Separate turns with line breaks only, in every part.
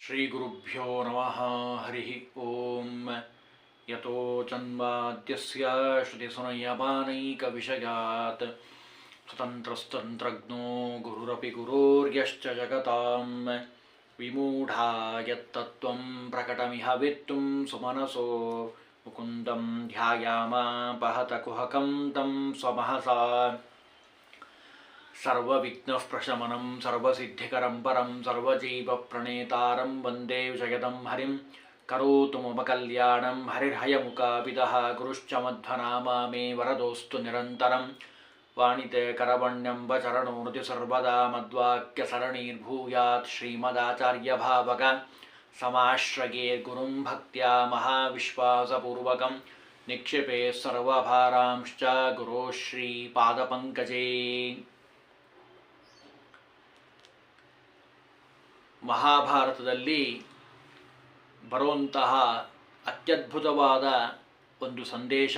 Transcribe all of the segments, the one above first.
ಶ್ರೀಗುರುಭ್ಯೋ ನಮಃ ಹರಿ ಓಂ ಯತೋ ಜನ್ಮಾದ್ಯಸ್ಯ ಶ್ರುತಿಸುನಯಮಾನೈಕವಿಷಯಾತ್ ಸ್ವತಂತ್ರಸ್ತಂತ್ರಜ್ಞೋ ಗುರುರಪಿ ಗುರೋರ್ಯಶ್ಚ ಜಗತಾಂ ವಿಮೂಢಾ ಯತ್ತತ್ವಂ ಪ್ರಕಟಮಿಹ ವೇತ್ತುಂ ಸುಮನಸೋ ಮುಕುಂದಂ ಧ್ಯಾಯಾಮಾಪಹತ ಕುಹಕಂ तं ಸ್ವಮಹಸಾ ಸರ್ವವಿಘ್ನಃಪ್ರಶಮನಂ ಸರ್ವಸಿದ್ಧಿಕರಂ ಪರಂ ಸರ್ವಜೀವಪ್ರಣೇತಾರಂ ವಂದೇ ಜಗದಂ ಹರಿಂ ಕರೋತು ಮಮ ಕಲ್ಯಾಣಂ ಹರಿರ್ಹಯಮುಖಾಪಿತಃ ಗುರುಶ್ಚ ಮಧ್ವನಾಮಾ ಮೇ ವರದೋಸ್ತು ನಿರಂತರಂ ವಾಣಿತೆ ಕರವಣ್ಯಂಬ ಚರಣೋರ್ತಿ ಸರ್ವದಾ ಮದ್ವಾಕ್ಯಸರಣೀರ್ಭೂಯಾತ್ ಶ್ರೀಮದಾಚಾರ್ಯಭಾವಕ ಸಮಾಶ್ರಯೇ ಗುರುಂ ಭಕ್ತ್ಯಾ ಮಹಾವಿಶ್ವಾಸಪೂರ್ವಕಂ ನಿಕ್ಷಿಪೇ ಸರ್ವಭಾರಾಂಶ್ಚ ಗುರೋ ಶ್ರೀಪಾದಪಂಕಜೇ. ಮಹಾಭಾರತದಲ್ಲಿ ಬರುವಂತಹ ಅತ್ಯದ್ಭುತವಾದ ಒಂದು ಸಂದೇಶ.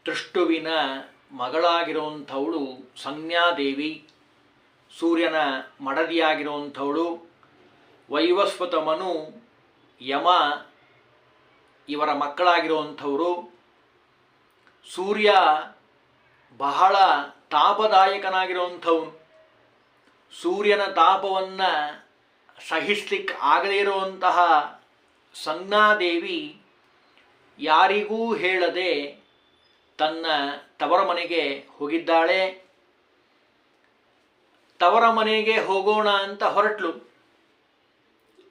ತೃಷ್ಟುವಿನ ಮಗಳಾಗಿರುವಂಥವಳು ಸಂಜ್ಞಾದೇವಿ, ಸೂರ್ಯನ ಮಡದಿಯಾಗಿರುವಂಥವಳು. ವೈವಸ್ವತಮನು ಯಮ ಇವರ ಮಕ್ಕಳಾಗಿರುವಂಥವರು. ಸೂರ್ಯ ಬಹಳ ತಾಪದಾಯಕನಾಗಿರುವಂಥವನು. ಸೂರ್ಯನ ತಾಪವನ್ನು ಸಹಿಸ್ಲಿಕ್ಕೆ ಆಗದೇ ಇರುವಂತಹ ಸಂಜ್ಞಾದೇವಿ ಯಾರಿಗೂ ಹೇಳದೆ ತನ್ನ ತವರ ಮನೆಗೆ ಹೋಗಿದ್ದಾಳೆ. ತವರ ಮನೆಗೆ ಹೋಗೋಣ ಅಂತ ಹೊರಟ್ಲು.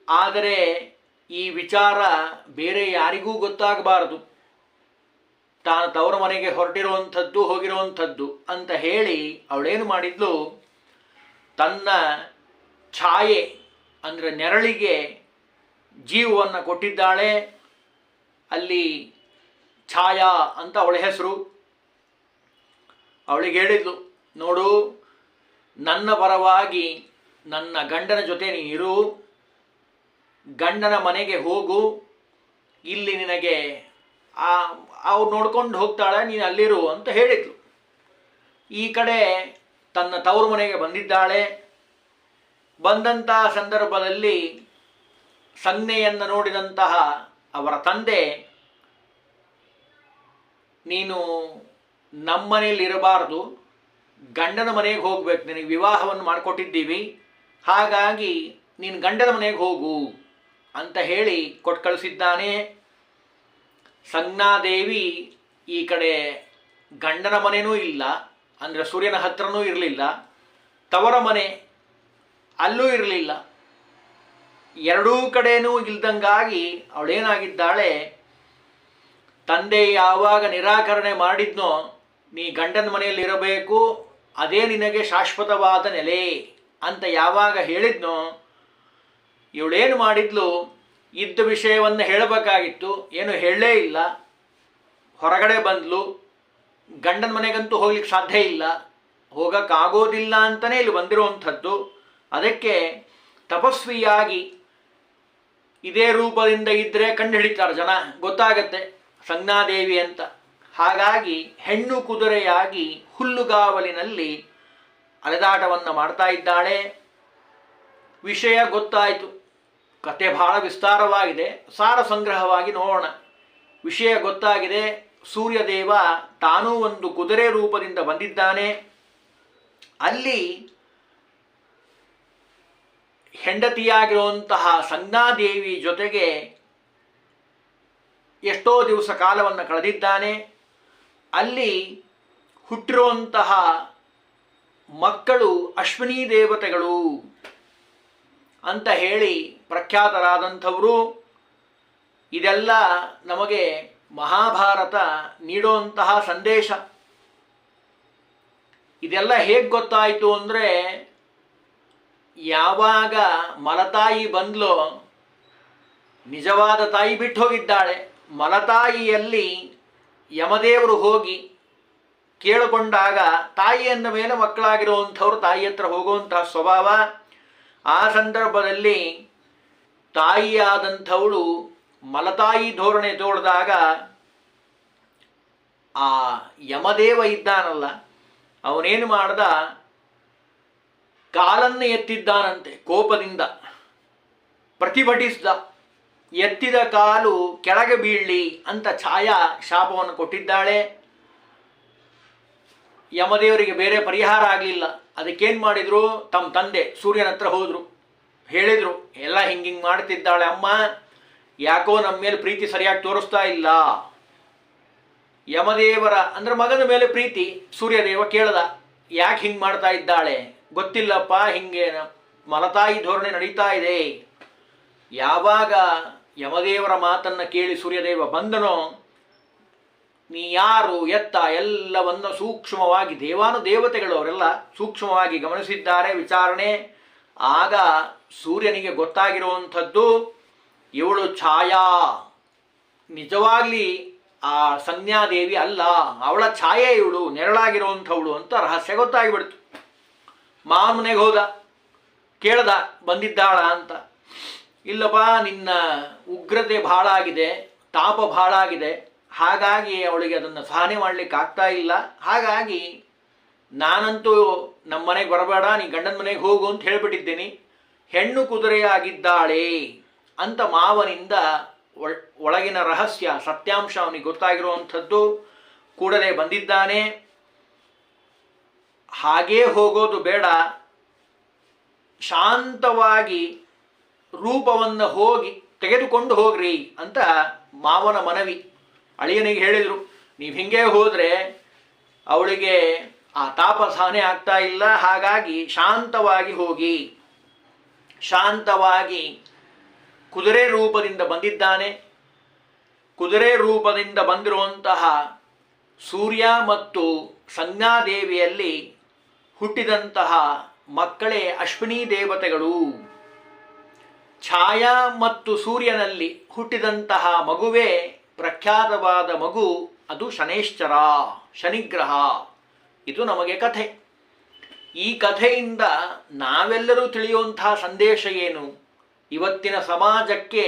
ಆದರೆ ಈ ವಿಚಾರ ಬೇರೆ ಯಾರಿಗೂ ಗೊತ್ತಾಗಬಾರದು. ತಾನು ತವರ ಮನೆಗೆ ಹೊರಟಿರುವಂಥದ್ದು ಹೋಗಿರುವಂಥದ್ದು ಅಂತ ಹೇಳಿ ಅವಳೇನು ಮಾಡಿದ್ಲು, ತನ್ನ ಛಾಯೆ ಅಂದರೆ ನೆರಳಿಗೆ ಜೀವವನ್ನು ಕೊಟ್ಟಿದ್ದಾಳೆ. ಅಲ್ಲಿ ಛಾಯಾ ಅಂತ ಅವಳ ಹೆಸರು. ಅವಳಿಗೆ ಹೇಳಿದ್ಲು, ನೋಡು, ನನ್ನ ಪರವಾಗಿ ನನ್ನ ಗಂಡನ ಜೊತೆ ನೀರು, ಗಂಡನ ಮನೆಗೆ ಹೋಗು, ಇಲ್ಲಿ ನಿನಗೆ ಅವ್ರು ನೋಡ್ಕೊಂಡು ಹೋಗ್ತಾಳೆ, ನೀನು ಅಲ್ಲಿರು ಅಂತ ಹೇಳಿದ್ಲು. ಈ ಕಡೆ ತನ್ನ ತವರು ಮನೆಗೆ ಬಂದಿದ್ದಾಳೆ. ಬಂದಂತಹ ಸಂದರ್ಭದಲ್ಲಿ ಸಂಜ್ಞೆಯನ್ನು ನೋಡಿದಂತಹ ಅವರ ತಂದೆ, ನೀನು ನಮ್ಮನೇಲಿ ಇರಬಾರ್ದು, ಗಂಡನ ಮನೆಗೆ ಹೋಗ್ಬೇಕು, ನಿನಗೆ ವಿವಾಹವನ್ನು ಮಾಡಿಕೊಟ್ಟಿದ್ದೀವಿ, ಹಾಗಾಗಿ ನೀನು ಗಂಡನ ಮನೆಗೆ ಹೋಗು ಅಂತ ಹೇಳಿ ಕೊಟ್ಟು ಕಳಿಸಿದ್ದಾನೆ. ಸಂಜ್ಞಾದೇವಿ ಈ ಕಡೆ ಗಂಡನ ಮನೆಯೂ ಇಲ್ಲ, ಅಂದರೆ ಸೂರ್ಯನ ಹತ್ರನೂ ಇರಲಿಲ್ಲ, ತವರ ಮನೆ ಅಲ್ಲೂ ಇರಲಿಲ್ಲ, ಎರಡೂ ಕಡೆಯೂ ಇಲ್ದಂಗಾಗಿ ಅವಳೇನಾಗಿದ್ದಾಳೆ, ತಂದೆ ಯಾವಾಗ ನಿರಾಕರಣೆ ಮಾಡಿದ್ನೋ, ನೀ ಗಂಡನ ಮನೆಯಲ್ಲಿ ಇರಬೇಕು, ಅದೇ ನಿನಗೆ ಶಾಶ್ವತವಾದ ನೆಲೆ ಅಂತ ಯಾವಾಗ ಹೇಳಿದ್ನೋ, ಇವಳೇನು ಮಾಡಿದ್ಲು, ಇದ್ದ ವಿಷಯವನ್ನು ಹೇಳಬೇಕಾಗಿತ್ತು, ಏನು ಹೇಳಲೇ ಇಲ್ಲ. ಹೊರಗಡೆ ಬಂದ್ಲು. ಗಂಡನ ಮನೆಗಂತೂ ಹೋಗ್ಲಿಕ್ಕೆ ಸಾಧ್ಯ ಇಲ್ಲ, ಹೋಗೋಕ್ಕಾಗೋದಿಲ್ಲ ಅಂತಲೇ ಇಲ್ಲಿ ಬಂದಿರುವಂಥದ್ದು. ಅದಕ್ಕೆ ತಪಸ್ವಿಯಾಗಿ ಇದೇ ರೂಪದಿಂದ ಇದ್ದರೆ ಕಂಡು ಹಿಡಿತಾರೆ ಜನ, ಗೊತ್ತಾಗತ್ತೆ ಸಂಜ್ಞಾದೇವಿ ಅಂತ. ಹಾಗಾಗಿ ಹೆಣ್ಣು ಕುದುರೆಯಾಗಿ ಹುಲ್ಲುಗಾವಲಿನಲ್ಲಿ ಅಲೆದಾಟವನ್ನು ಮಾಡ್ತಾ ಇದ್ದಾಳೆ. ವಿಷಯ ಗೊತ್ತಾಯಿತು. ಕತೆ ಬಹಳ ವಿಸ್ತಾರವಾಗಿದೆ, ಸಾರ ಸಂಗ್ರಹವಾಗಿ ನೋಡೋಣ. ವಿಷಯ ಗೊತ್ತಾಗಿದೆ. ಸೂರ್ಯದೇವ ತಾನೂ ಒಂದು ಕುದುರೆ ರೂಪದಿಂದ ಬಂದಿದ್ದಾನೆ. ಅಲ್ಲಿ ಹೆಂಡತಿಯಾಗಿರುವಂತಹ ಸಂಜ್ಞಾದೇವಿ ಜೊತೆಗೆ ಎಷ್ಟೋ ದಿವಸ ಕಾಲವನ್ನು ಕಳೆದಿದ್ದಾನೆ. ಅಲ್ಲಿ ಹುಟ್ಟಿರುವಂತಹ ಮಕ್ಕಳು ಅಶ್ವಿನಿ ದೇವತೆಗಳು ಅಂತ ಹೇಳಿ ಪ್ರಖ್ಯಾತರಾದಂಥವರು. ಇದೆಲ್ಲ ನಮಗೆ ಮಹಾಭಾರತ ನೀಡುವಂತಹ ಸಂದೇಶ. ಇದೆಲ್ಲ ಹೇಗೆ ಗೊತ್ತಾಯಿತು ಅಂದರೆ, ಯಾವಾಗ ಮಲತಾಯಿ ಬಂದ್ಲೋ, ನಿಜವಾದ ತಾಯಿ ಬಿಟ್ಟು ಹೋಗಿದ್ದಾಳೆ. ಮಲತಾಯಿಯಲ್ಲಿ ಯಮದೇವರು ಹೋಗಿ ಕೇಳಿಕೊಂಡಾಗ ತಾಯಿಯನ್ನ ಮೇಲೆ ಮಕ್ಕಳಾಗಿರುವಂಥವ್ರು ತಾಯಿ ಹತ್ರ ಹೋಗುವಂತಹ ಸ್ವಭಾವ. ಆ ಸಂದರ್ಭದಲ್ಲಿ ತಾಯಿಯಾದಂಥವಳು ಮಲತಾಯಿ ಧೋರಣೆ ತೋರಿದಾಗ ಆ ಯಮದೇವ ಇದ್ದಾನಲ್ಲ, ಅವನೇನು ಮಾಡ್ದ, ಕಾಲನ್ನು ಎತ್ತಿದ್ದಾನಂತೆ ಕೋಪದಿಂದ. ಪ್ರತಿಭಟಿಸಿದ. ಎತ್ತಿದ ಕಾಲು ಕೆಳಗೆ ಬೀಳಲಿ ಅಂತ ಛಾಯಾ ಶಾಪವನ್ನು ಕೊಟ್ಟಿದ್ದಾಳೆ. ಯಮದೇವರಿಗೆ ಬೇರೆ ಪರಿಹಾರ ಆಗಲಿಲ್ಲ. ಅದಕ್ಕೇನು ಮಾಡಿದರು, ತಮ್ಮ ತಂದೆ ಸೂರ್ಯನ ಹತ್ರ ಹೋದರು. ಹೇಳಿದರು, ಎಲ್ಲ ಹಿಂಗೆ ಮಾಡ್ತಿದ್ದಾಳೆ ಅಮ್ಮ, ಯಾಕೋ ನಮ್ಮ ಮೇಲೆ ಪ್ರೀತಿ ಸರಿಯಾಗಿ ತೋರಿಸ್ತಾ ಇಲ್ಲ. ಯಮದೇವರ ಅಂದರೆ ಮಗನ ಮೇಲೆ ಪ್ರೀತಿ ಸೂರ್ಯದೇವ ಕೇಳ್ದ, ಯಾಕೆ ಹಿಂಗೆ ಮಾಡ್ತಾ ಇದ್ದಾಳೆ? ಗೊತ್ತಿಲ್ಲಪ್ಪ, ಹಿಂಗೆ ಮಲತಾಯಿ ಧೋರಣೆ ನಡೀತಾ ಇದೆ. ಯಾವಾಗ ಯಮದೇವರ ಮಾತನ್ನು ಕೇಳಿ ಸೂರ್ಯದೇವ ಬಂದನೋ, ನೀ ಯಾರು ಎತ್ತ ಎಲ್ಲವನ್ನು ಸೂಕ್ಷ್ಮವಾಗಿ ದೇವಾನುದೇವತೆಗಳು ಅವರೆಲ್ಲ ಸೂಕ್ಷ್ಮವಾಗಿ ಗಮನಿಸಿದ್ದಾರೆ ವಿಚಾರಣೆ. ಆಗ ಸೂರ್ಯನಿಗೆ ಗೊತ್ತಾಗಿರುವಂಥದ್ದು, ಇವಳು ಛಾಯಾ, ನಿಜವಾಗ್ಲಿ ಆ ಸಂಜ್ಞಾದೇವಿ ಅಲ್ಲ, ಅವಳ ಛಾಯೆ ಇವಳು, ನೆರಳಾಗಿರುವಂಥವಳು ಅಂತ ರಹಸ್ಯ ಗೊತ್ತಾಗಿಬಿಡ್ತು. ಮಾಮನೆಗೆ ಹೋದ, ಕೇಳ್ದ ಬಂದಿದ್ದಾಳ ಅಂತ. ಇಲ್ಲಪ್ಪ, ನಿನ್ನ ಉಗ್ರತೆ ಭಾಳ ಆಗಿದೆ, ತಾಪ ಭಾಳ ಆಗಿದೆ, ಹಾಗಾಗಿ ಅವಳಿಗೆ ಅದನ್ನು ಸಹನೆ ಮಾಡಲಿಕ್ಕೆ ಆಗ್ತಾ ಇಲ್ಲ. ಹಾಗಾಗಿ ನಾನಂತೂ ನಮ್ಮ ಮನೆಗೆ ಬರಬೇಡ, ನೀ ಗಂಡನ ಮನೆಗೆ ಹೋಗು ಅಂತ ಹೇಳಿಬಿಟ್ಟಿದ್ದೀನಿ. ಹೆಣ್ಣು ಕುದುರೆಯಾಗಿದ್ದಾಳೆ ಅಂತ ಮಾವನಿಂದ ಒಳಗಿನ ರಹಸ್ಯ ಸತ್ಯಾಂಶ ಅವನಿಗೆ ಗೊತ್ತಾಗಿರುವಂಥದ್ದು. ಕೂಡಲೇ ಬಂದಿದ್ದಾನೆ. ಹಾಗೇ ಹೋಗೋದು ಬೇಡ, ಶಾಂತವಾಗಿ ರೂಪವನ್ನು ಹೋಗಿ ತೆಗೆದುಕೊಂಡು ಹೋಗ್ರಿ ಅಂತ ಮಾವನ ಮನವಿ. ಅಳಿಯನಿಗೆ ಹೇಳಿದರು, ನೀವು ಹಿಂಗೆ ಹೋದರೆ ಅವಳಿಗೆ ಆ ತಾಪ ಸಹನೆ ಆಗ್ತಾ ಇಲ್ಲ, ಹಾಗಾಗಿ ಶಾಂತವಾಗಿ ಹೋಗಿ. ಶಾಂತವಾಗಿ ಕುದುರೆ ರೂಪದಿಂದ ಬಂದಿದ್ದಾನೆ. ಕುದುರೆ ರೂಪದಿಂದ ಬಂದಿರುವಂತಹ ಸೂರ್ಯ ಮತ್ತು ಸಂಜ್ಞಾದೇವಿಯಲ್ಲಿ ಹುಟ್ಟಿದಂತಹ ಮಕ್ಕಳೇ ಅಶ್ವಿನಿ ದೇವತೆಗಳು. ಛಾಯಾ ಮತ್ತು ಸೂರ್ಯನಲ್ಲಿ ಹುಟ್ಟಿದಂತಹ ಮಗುವೇ ಪ್ರಖ್ಯಾತವಾದ ಮಗು, ಅದು ಶನೇಶ್ಚರ, ಶನಿಗ್ರಹ. ಇದು ನಮಗೆ ಕಥೆ. ಈ ಕಥೆಯಿಂದ ನಾವೆಲ್ಲರೂ ತಿಳಿಯುವಂತಹ ಸಂದೇಶ ಏನು? ಇವತ್ತಿನ ಸಮಾಜಕ್ಕೆ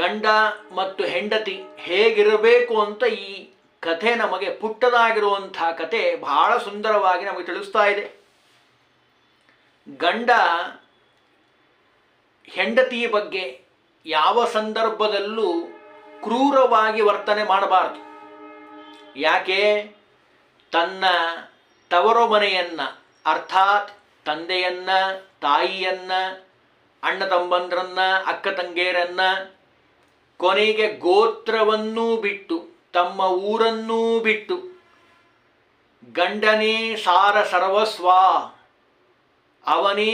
ಗಂಡ ಮತ್ತು ಹೆಂಡತಿ ಹೇಗಿರಬೇಕು ಅಂತ ಈ ಕಥೆ ನಮಗೆ, ಪುಟ್ಟದಾಗಿರುವಂಥ ಕಥೆ ಬಹಳ ಸುಂದರವಾಗಿ ನಮಗೆ ತಿಳಿಸ್ತಾ ಇದೆ. ಗಂಡ ಹೆಂಡತಿಯ ಬಗ್ಗೆ ಯಾವ ಸಂದರ್ಭದಲ್ಲೂ ಕ್ರೂರವಾಗಿ ವರ್ತನೆ ಮಾಡಬಾರದು. ಯಾಕೆ? ತನ್ನ ತವರು ಮನೆಯನ್ನು, ಅರ್ಥಾತ್ ತಂದೆಯನ್ನ, ತಾಯಿಯನ್ನ, ಅಣ್ಣ ತಮ್ಮಂದ್ರನ್ನ, ಅಕ್ಕ ತಂಗಿಯರನ್ನ, ಕೊನೆಗೆ ಗೋತ್ರವನ್ನೂ ಬಿಟ್ಟು, ತಮ್ಮ ಊರನ್ನೂ ಬಿಟ್ಟು, ಗಂಡನೇ ಸಾರ ಸರ್ವಸ್ವ, ಅವನೇ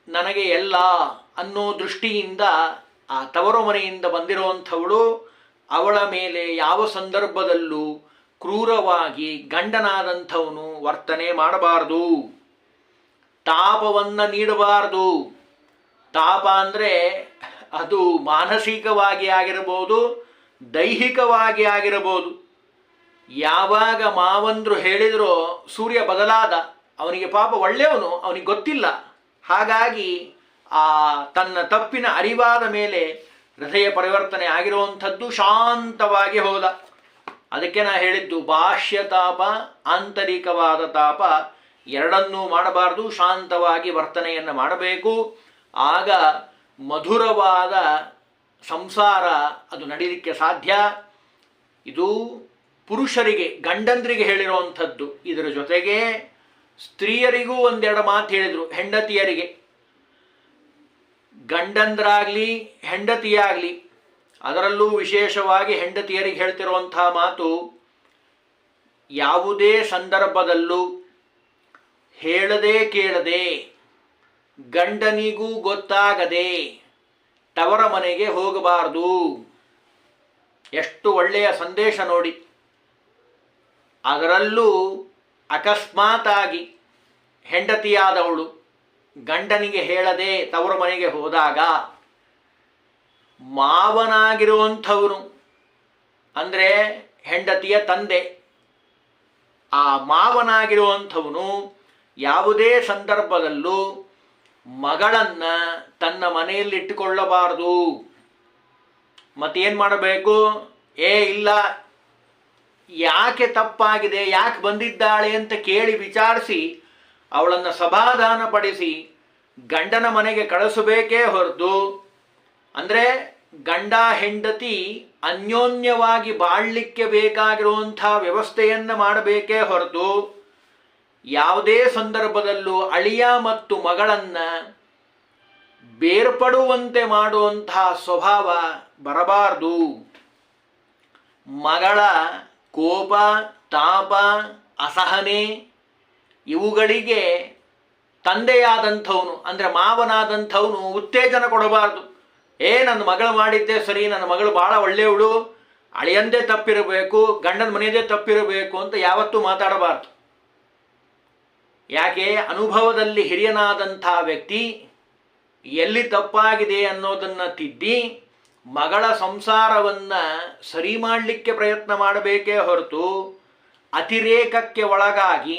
ನನಗೆ ಎಲ್ಲ ಅನ್ನೋ ದೃಷ್ಟಿಯಿಂದ ಆ ತವರು ಮನೆಯಿಂದ ಬಂದಿರುವಂಥವಳು ಅವಳ ಮೇಲೆ ಯಾವ ಸಂದರ್ಭದಲ್ಲೂ ಕ್ರೂರವಾಗಿ ಗಂಡನಾದಂಥವನು ವರ್ತನೆ ಮಾಡಬಾರದು. ತಾಪವನ್ನು ನೀಡಬಾರದು. ತಾಪ ಅಂದರೆ ಅದು ಮಾನಸಿಕವಾಗಿ ಆಗಿರಬಹುದು, ದೈಹಿಕವಾಗಿ ಆಗಿರಬಹುದು. ಯಾವಾಗ ಮಾವಂದ್ರು ಹೇಳಿದರೋ ಸೂರ್ಯ ಬದಲಾದ. ಅವನಿಗೆ ಪಾಪ ಒಳ್ಳೆಯವನು, ಅವನಿಗೆ ಗೊತ್ತಿಲ್ಲ. ಹಾಗಾಗಿ ಆ ತನ್ನ ತಪ್ಪಿನ ಅರಿವಾದ ಮೇಲೆ ಹೃದಯ ಪರಿವರ್ತನೆ ಆಗಿರುವಂಥದ್ದು, ಶಾಂತವಾಗಿ ಹೋದ. ಅದಕ್ಕೆ ನಾ ಹೇಳಿದ್ದು, ಬಾಹ್ಯ ತಾಪ, ಆಂತರಿಕವಾದ ತಾಪ ಎರಡನ್ನೂ ಮಾಡಬಾರ್ದು, ಶಾಂತವಾಗಿ ವರ್ತನೆಯನ್ನು ಮಾಡಬೇಕು. ಆಗ ಮಧುರವಾದ ಸಂಸಾರ ಅದು ನಡೀಲಿಕ್ಕೆ ಸಾಧ್ಯ. ಇದು ಪುರುಷರಿಗೆ, ಗಂಡಂದ್ರಿಗೆ ಹೇಳಿರುವಂಥದ್ದು. ಇದರ ಜೊತೆಗೆ ಸ್ತ್ರೀಯರಿಗೂ ಒಂದೆರಡು ಮಾತು ಹೇಳಿದರು, ಹೆಂಡತಿಯರಿಗೆ. ಗಂಡಂದ್ರಾಗಲಿ ಹೆಂಡತಿಯಾಗಲಿ, ಅದರಲ್ಲೂ ವಿಶೇಷವಾಗಿ ಹೆಂಡತಿಯರಿಗೆ ಹೇಳ್ತಿರುವಂತಹ ಮಾತು, ಯಾವುದೇ ಸಂದರ್ಭದಲ್ಲೂ ಹೇಳದೆ ಕೇಳದೆ, ಗಂಡನಿಗೂ ಗೊತ್ತಾಗದೆ ತವರ ಮನೆಗೆ ಹೋಗಬಾರದು. ಎಷ್ಟು ಒಳ್ಳೆಯ ಸಂದೇಶ ನೋಡಿ. ಅದರಲ್ಲೂ ಅಕಸ್ಮಾತಾಗಿ ಹೆಂಡತಿಯಾದವಳು ಗಂಡನಿಗೆ ಹೇಳದೆ ತವರ ಮನೆಗೆ ಹೋದಾಗ, ಮಾವನಾಗಿರುವಂಥವನು ಅಂದರೆ ಹೆಂಡತಿಯ ತಂದೆ, ಆ ಮಾವನಾಗಿರುವಂಥವನು ಯಾವುದೇ ಸಂದರ್ಭದಲ್ಲೂ ಮಗಳನ್ನು ತನ್ನ ಮನೆಯಲ್ಲಿಟ್ಟುಕೊಳ್ಳಬಾರದು. ಮತ್ತೇನು ಮಾಡಬೇಕು? ಇಲ್ಲ, ಯಾಕೆ ತಪ್ಪಾಗಿದೆ, ಯಾಕೆ ಬಂದಿದ್ದಾಳೆ ಅಂತ ಕೇಳಿ ವಿಚಾರಿಸಿ ಅವಳನ್ನು ಸಮಾಧಾನಪಡಿಸಿ ಗಂಡನ ಮನೆಗೆ ಕಳಿಸಬೇಕೇ ಹೊರತು, ಅಂದರೆ ಗಂಡ ಹೆಂಡತಿ ಅನ್ಯೋನ್ಯವಾಗಿ ಬಾಳಲಿಕ್ಕೆ ಬೇಕಾಗಿರುವಂಥ ವ್ಯವಸ್ಥೆಯನ್ನು ಮಾಡಬೇಕೇ ಹೊರತು ಯಾವುದೇ ಸಂದರ್ಭದಲ್ಲೂ ಅಳಿಯ ಮತ್ತು ಮಗಳನ್ನು ಬೇರ್ಪಡುವಂತೆ ಮಾಡುವಂತಹ ಸ್ವಭಾವ ಬರಬಾರದು. ಮಗಳ ಕೋಪ, ತಾಪ, ಅಸಹನೆ ಇವುಗಳಿಗೆ ತಂದೆಯಾದಂಥವನು ಅಂದರೆ ಮಾವನಾದಂಥವನು ಉತ್ತೇಜನ ಕೊಡಬಾರ್ದು. ನನ್ನ ಮಗಳು ಮಾಡಿದ್ದೆ ಸರಿ, ನನ್ನ ಮಗಳು ಭಾಳ ಒಳ್ಳೆಯವಳು, ಅಳಿಯಂದೇ ತಪ್ಪಿರಬೇಕು, ಗಂಡನ ಮನೆಯದೇ ತಪ್ಪಿರಬೇಕು ಅಂತ ಯಾವತ್ತೂ ಮಾತಾಡಬಾರ್ದು. ಯಾಕೆ? ಅನುಭವದಲ್ಲಿ ಹಿರಿಯನಾದಂಥ ವ್ಯಕ್ತಿ ಎಲ್ಲಿ ತಪ್ಪಾಗಿದೆ ಅನ್ನೋದನ್ನು ತಿದ್ದಿ ಮಗಳ ಸಂಸಾರವನ್ನು ಸರಿ ಮಾಡಲಿಕ್ಕೆ ಪ್ರಯತ್ನ ಮಾಡಬೇಕೇ ಹೊರತು ಅತಿರೇಕಕ್ಕೆ ಒಳಗಾಗಿ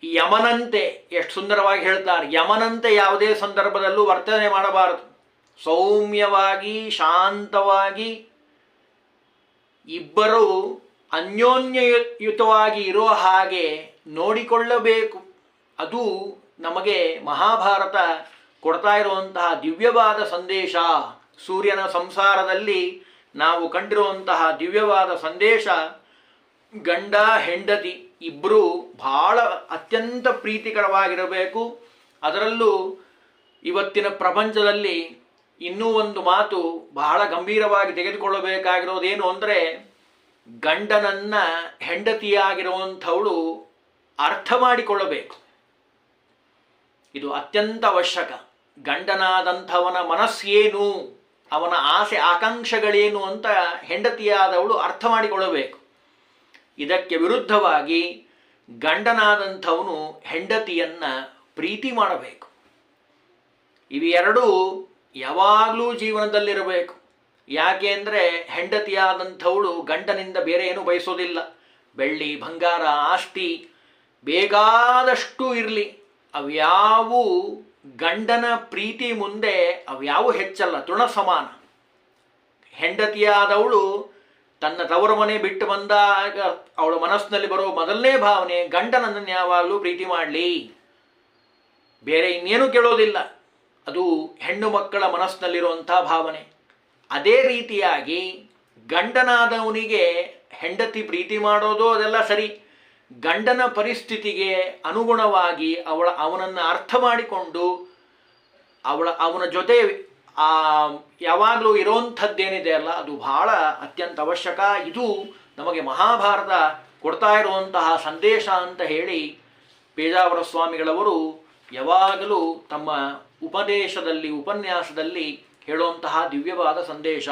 ಯಮನಂತೆ, ಎಷ್ಟು ಸುಂದರವಾಗಿ ಹೇಳ್ತಾರೆ, ಯಮನಂತೆ ಯಾವುದೇ ಸಂದರ್ಭದಲ್ಲೂ ವರ್ತನೆ ಮಾಡಬಾರದು. ಸೌಮ್ಯವಾಗಿ, ಶಾಂತವಾಗಿ ಇಬ್ಬರು ಅನ್ಯೋನ್ಯಯುತವಾಗಿ ಇರೋ ಹಾಗೆ ನೋಡಿಕೊಳ್ಳಬೇಕು. ಅದು ನಮಗೆ ಮಹಾಭಾರತ ಕೊಡ್ತಾ ಇರುವಂತಹ ದಿವ್ಯವಾದ ಸಂದೇಶ. ಸೂರ್ಯನ ಸಂಸಾರದಲ್ಲಿ ನಾವು ಕಂಡಿರುವಂತಹ ದಿವ್ಯವಾದ ಸಂದೇಶ, ಗಂಡ ಹೆಂಡತಿ ಇಬ್ಬರೂ ಬಹಳ ಅತ್ಯಂತ ಪ್ರೀತಿಕರವಾಗಿರಬೇಕು. ಅದರಲ್ಲೂ ಇವತ್ತಿನ ಪ್ರಪಂಚದಲ್ಲಿ ಇನ್ನೂ ಒಂದು ಮಾತು ಬಹಳ ಗಂಭೀರವಾಗಿ ತೆಗೆದುಕೊಳ್ಳಬೇಕಾಗಿರೋದೇನು ಅಂದರೆ, ಗಂಡನನ್ನು ಹೆಂಡತಿಯಾಗಿರುವಂಥವಳು ಅರ್ಥ ಮಾಡಿಕೊಳ್ಳಬೇಕು. ಇದು ಅತ್ಯಂತ ಅವಶ್ಯಕ. ಗಂಡನಾದಂಥವನ ಮನಸ್ಸೇನು, ಅವನ ಆಸೆ ಆಕಾಂಕ್ಷೆಗಳೇನು ಅಂತ ಹೆಂಡತಿಯಾದವಳು ಅರ್ಥ ಮಾಡಿಕೊಳ್ಳಬೇಕು. ಇದಕ್ಕೆ ವಿರುದ್ಧವಾಗಿ ಗಂಡನಾದಂಥವನು ಹೆಂಡತಿಯನ್ನು ಪ್ರೀತಿ ಮಾಡಬೇಕು. ಇವೆರಡೂ ಯಾವಾಗಲೂ ಜೀವನದಲ್ಲಿರಬೇಕು. ಯಾಕೆ ಅಂದರೆ ಹೆಂಡತಿಯಾದಂಥವಳು ಗಂಡನಿಂದ ಬೇರೆ ಏನೂ ಬಯಸೋದಿಲ್ಲ. ಬೆಳ್ಳಿ, ಬಂಗಾರ, ಆಸ್ತಿ ಬೇಕಾದಷ್ಟು ಇರಲಿ, ಅವ್ಯಾವು ಗಂಡನ ಪ್ರೀತಿ ಮುಂದೆ ಅವ್ಯಾವು ಹೆಚ್ಚಲ್ಲ, ತೃಣ ಸಮಾನ. ಹೆಂಡತಿಯಾದವಳು ತನ್ನ ತವರು ಮನೆ ಬಿಟ್ಟು ಬಂದಾಗ ಅವಳ ಮನಸ್ಸಿನಲ್ಲಿ ಬರೋ ಮೊದಲನೇ ಭಾವನೆ, ಗಂಡ ನನ್ನನ್ನು ಯಾವಾಗಲೂ ಪ್ರೀತಿ ಮಾಡಲಿ, ಬೇರೆ ಇನ್ನೇನು ಕೇಳೋದಿಲ್ಲ. ಅದು ಹೆಣ್ಣು ಮಕ್ಕಳ ಮನಸ್ಸಿನಲ್ಲಿರುವಂಥ ಭಾವನೆ. ಅದೇ ರೀತಿಯಾಗಿ ಗಂಡನಾದವನಿಗೆ ಹೆಂಡತಿ ಪ್ರೀತಿ ಮಾಡೋದು ಅದೆಲ್ಲ ಸರಿ, ಗಂಡನ ಪರಿಸ್ಥಿತಿಗೆ ಅನುಗುಣವಾಗಿ ಅವನನ್ನು ಅರ್ಥ ಮಾಡಿಕೊಂಡು ಅವನ ಜೊತೆ ಯಾವಾಗಲೂ ಇರೋವಂಥದ್ದೇನಿದೆ ಅಲ್ಲ, ಅದು ಬಹಳ ಅತ್ಯಂತ ಅವಶ್ಯಕ. ಇದು ನಮಗೆ ಮಹಾಭಾರತ ಕೊಡ್ತಾ ಇರುವಂತಹ ಸಂದೇಶ ಅಂತ ಹೇಳಿ ಪೇಜಾವರ ಸ್ವಾಮಿಗಳವರು ಯಾವಾಗಲೂ ತಮ್ಮ ಉಪದೇಶದಲ್ಲಿ, ಉಪನ್ಯಾಸದಲ್ಲಿ ಹೇಳುವಂತಹ ದಿವ್ಯವಾದ ಸಂದೇಶ.